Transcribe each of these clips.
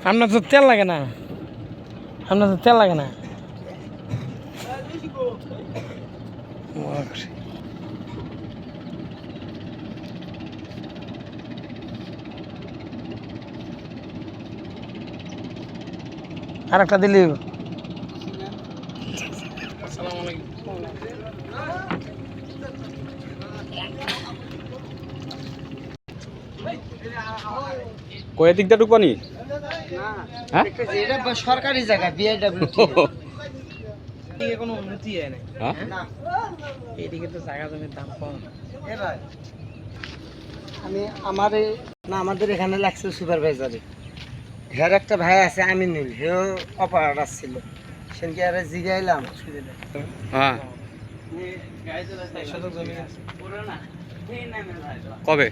আপনার তো তেল লাগে না, আপনার তো তেল লাগে না। আর একটা দিলি। কয় দিক দা ঢুকবানি? হ্যাঁ সরকারি জায়গা বিআইডব্লিউ এদিকে কোনো উন্নতি হয় না। এইদিকে তো জায়গা জমির দাম কম। আমি আমাদের এখানে লাগছে সুপারভাইজারে। হের একটা ভাই আছে আমিনুল, হেও অপারেটর ছিল। সেনকে আরে জিগাইলাম। হ্যাঁ কবে?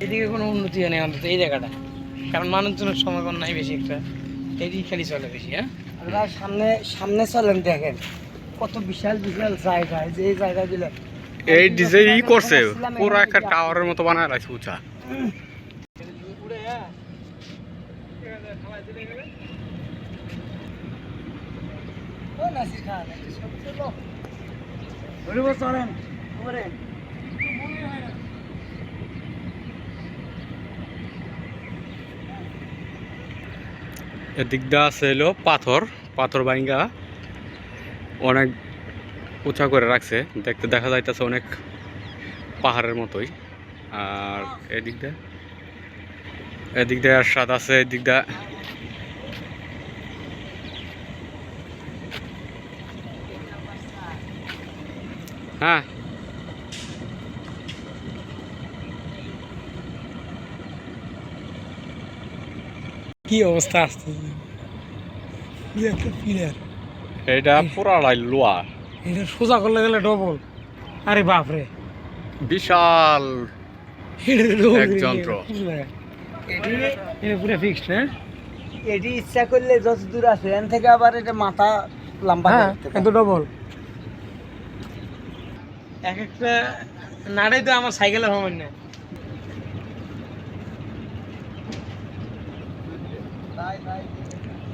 এদিকে কোনো উন্নতি হয় না অন্তত এই জায়গাটা, কারণ মানুষজনের সমাগম নাই বেশি একটা, এইদিকে খালি চলে বেশি। হ্যাঁ সামনে সামনে চলেন, দেখেন কত বিশাল বিশাল জায়গা, যে এই জায়গাগুলো এই ডিজাইন করছে পুরো একটা টাওয়ারের মতো বানায় রাখছে উঁচা। এদিক দা আছে হলো পাথর, পাথর ভাঙ্গা অনেক উঁচা করে রাখছে, দেখতে দেখা যাইতেছে অনেক পাহাড়ের মতোই। আর এদিক দিয়ে আর স্বাদ আছে, এদিক দা হ্যাঁ কি অবস্থা আসছে, এটা পুরালাই লোয়া, এটা সোজা করলে গেলে ডবল। আরে বাপরে বিশাল এক যন্ত্র। এটা পুরো ফিক্সড। হ্যাঁ এটি ইচ্ছা করলে যত দূর আছে এখান থেকে আবার এটা মাথা লম্বা এত ডবল। এক একটা নাড়াই তো আমার সাইকেলের সমান না।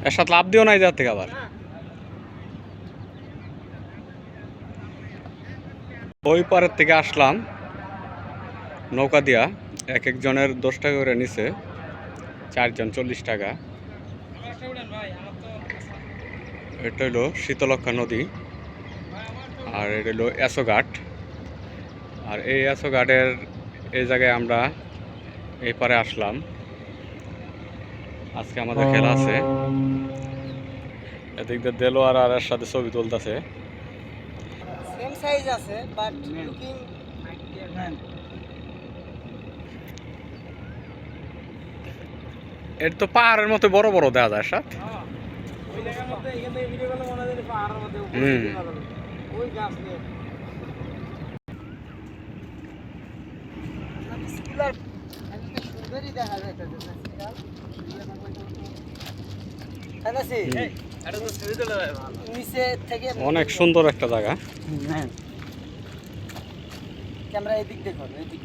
এর সাথে লাভ দিও না যার থেকে আবার। ওই পারের থেকে আসলাম নৌকা দিয়া, এক একজনের 10 টাকা করে নিছে, 4 জন 40 টাকা। এটা হলো শীতলক্ষা নদী, আর এটা হলো এসোঘাট। আর এই এসোঘাটের এই জায়গায় আমরা এই পারে আসলাম, আজকে আমাদের খেলা আছে। এদিক দিয়ে দেলোয়ার আর এর সাথে ছবি তুলতেছে। সেম সাইজ আছে বাট লুকিং এর তো পাহাড়ের মতো বড় বড় দেখা যায় সাথ। অনেক সুন্দর একটা জায়গা। ক্যামেরা এদিক দেখো, এদিক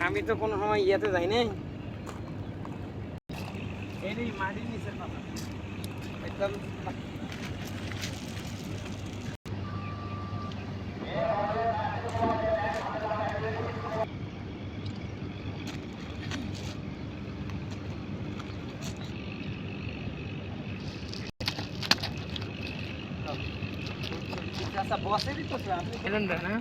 আমি তো কোনো সময় ইয়েতে যাই নাই। এই মাটির নিচে একদম বসেরই তো আপনি না।